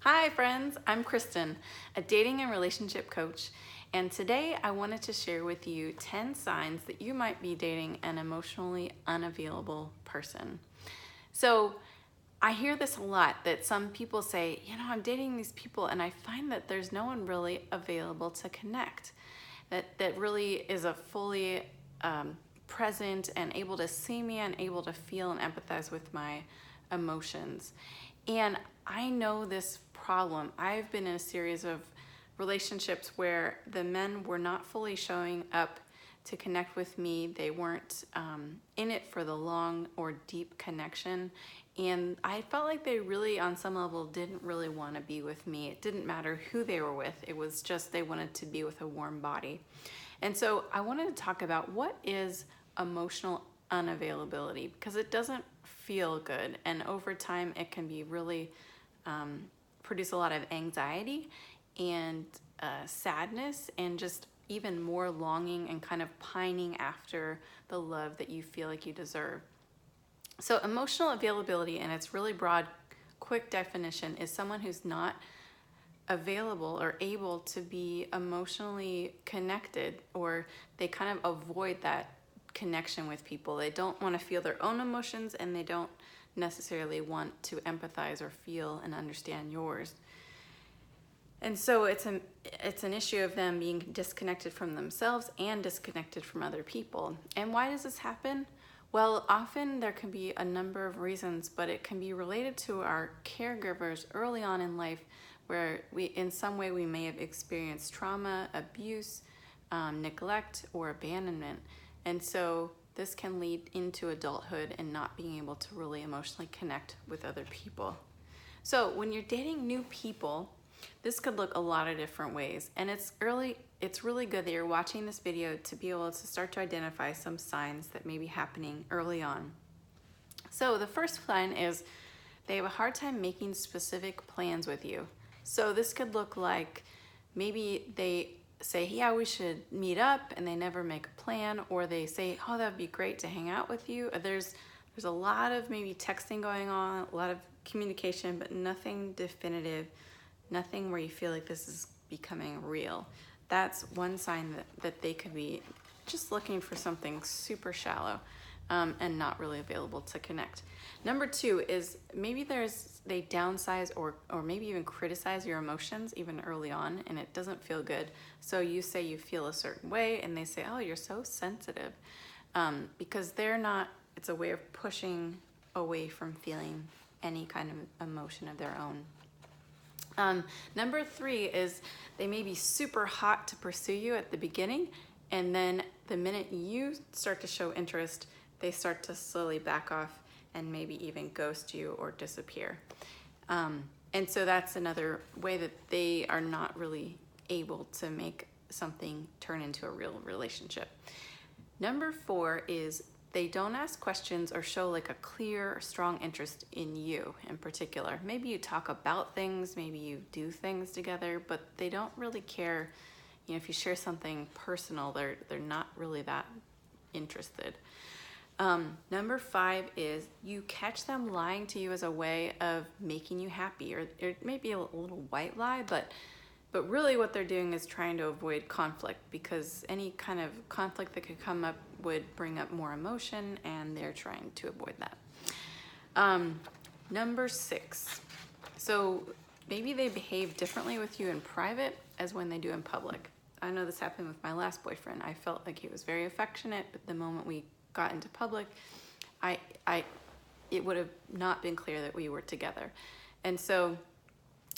Hi friends, I'm Kristen, a dating and relationship coach, and today I wanted to share with you 10 signs that you might be dating an emotionally unavailable person. So I hear this a lot, that some people say, I'm dating these people and I find that there's no one really available to connect, that really is a fully present and able to see me and able to feel and empathize with my emotions. And I know this problem. I've been in a series of relationships where the men were not fully showing up to connect with me. They weren't in it for the long or deep connection. And I felt like they really, on some level, didn't really want to be with me. It didn't matter who they were with. It was just they wanted to be with a warm body. And so I wanted to talk about what is emotional unavailability, because it doesn't feel good. And over time, it can be really produce a lot of anxiety and sadness and just even more longing and kind of pining after the love that you feel like you deserve. So emotional availability, in its really broad, quick definition, is someone who's not available or able to be emotionally connected, or they kind of avoid that connection with people. They don't want to feel their own emotions, and they don't necessarily want to empathize or feel and understand yours. And so it's an issue of them being disconnected from themselves and disconnected from other people. And why does this happen? Well, often there can be a number of reasons, but it can be related to our caregivers early on in life, where in some way we may have experienced trauma, abuse, neglect, or abandonment. And so this can lead into adulthood and not being able to really emotionally connect with other people. So when you're dating new people, this could look a lot of different ways. And it's really good that you're watching this video to be able to start to identify some signs that may be happening early on. So the first sign is they have a hard time making specific plans with you. So this could look like maybe they say, yeah, we should meet up, and they never make a plan, or they say, oh, that'd be great to hang out with you. There's a lot of maybe texting going on, a lot of communication, but nothing definitive, nothing where you feel like this is becoming real. That's one sign that they could be just looking for something super shallow and not really available to connect. Number two is maybe they downsize or maybe even criticize your emotions even early on, and it doesn't feel good. So you say you feel a certain way, and they say, oh, you're so sensitive, because it's a way of pushing away from feeling any kind of emotion of their own. Number three is they may be super hot to pursue you at the beginning, and then the minute you start to show interest, they start to slowly back off and maybe even ghost you or disappear. And so that's another way that they are not really able to make something turn into a real relationship. Number four is they don't ask questions or show like a clear or strong interest in you in particular. Maybe you talk about things, maybe you do things together, but they don't really care. If you share something personal, they're not really that interested. Number five is you catch them lying to you as a way of making you happy, or it may be a little white lie, but really what they're doing is trying to avoid conflict, because any kind of conflict that could come up would bring up more emotion, and they're trying to avoid that. Number six, so maybe they behave differently with you in private as when they do in public. I know this happened with my last boyfriend. I felt like he was very affectionate, but the moment we got into public, it would have not been clear that we were together. And so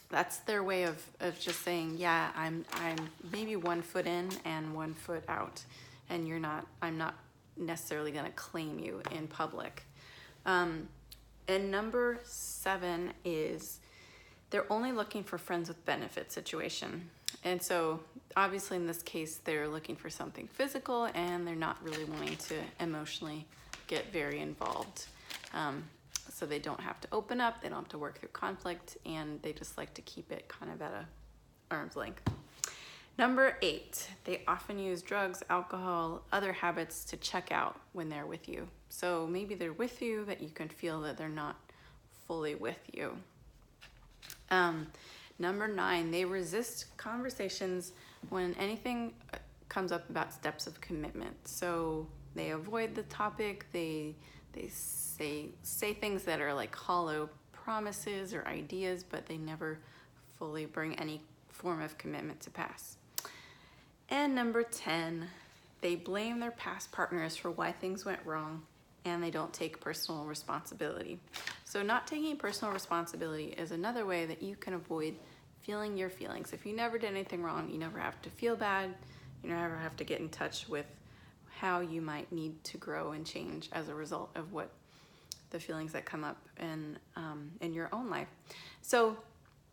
that's their way of just saying, yeah, I'm maybe 1 foot in and 1 foot out, and I'm not necessarily going to claim you in public. And number seven is they're only looking for friends with benefit situation. And so obviously in this case, they're looking for something physical, and they're not really wanting to emotionally get very involved. So they don't have to open up, they don't have to work through conflict, and they just like to keep it kind of at a arm's length. Number eight, they often use drugs, alcohol, other habits to check out when they're with you. So maybe they're with you, but you can feel that they're not fully with you. Number 9, they resist conversations when anything comes up about steps of commitment. So they avoid the topic. They say things that are like hollow promises or ideas, but they never fully bring any form of commitment to pass. And number 10, they blame their past partners for why things went wrong, and they don't take personal responsibility. So not taking personal responsibility is another way that you can avoid feeling your feelings. If you never did anything wrong, you never have to feel bad. You never have to get in touch with how you might need to grow and change as a result of what the feelings that come up in your own life. So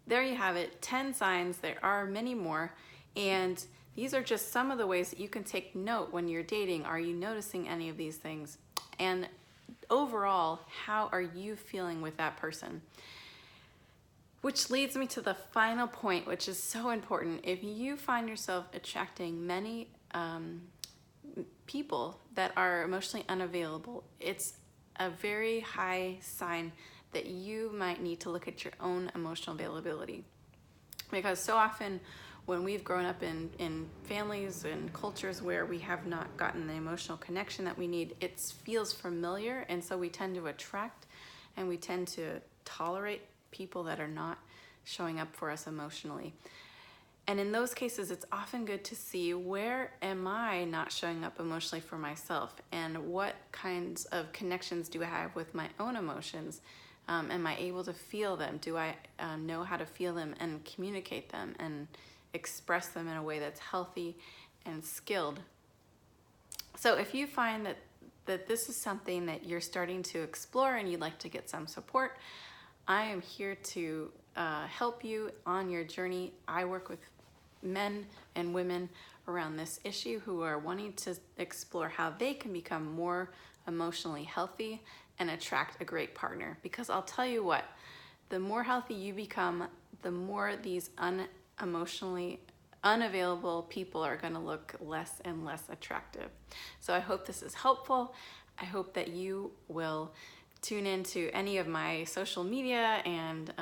there you have it, 10 signs. There are many more, and these are just some of the ways that you can take note when you're dating. Are you noticing any of these things? And overall, how are you feeling with that person? Which leads me to the final point, which is so important. If you find yourself attracting many people that are emotionally unavailable, it's a very high sign that you might need to look at your own emotional availability. Because so often when we've grown up in families and cultures where we have not gotten the emotional connection that we need, it feels familiar, and so we tend to attract and we tend to tolerate people that are not showing up for us emotionally. And in those cases, it's often good to see, where am I not showing up emotionally for myself, and what kinds of connections do I have with my own emotions? Am I able to feel them? Do I know how to feel them and communicate them and express them in a way that's healthy and skilled? So if you find that this is something that you're starting to explore and you'd like to get some support, I am here to help you on your journey. I work with men and women around this issue who are wanting to explore how they can become more emotionally healthy and attract a great partner. Because I'll tell you what, the more healthy you become, the more these emotionally unavailable people are going to look less and less attractive. So I hope this is helpful. I hope that you will tune into any of my social media and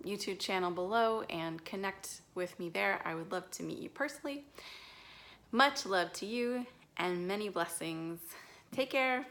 YouTube channel below and connect with me there. I would love to meet you personally. Much love to you and many blessings. Take care.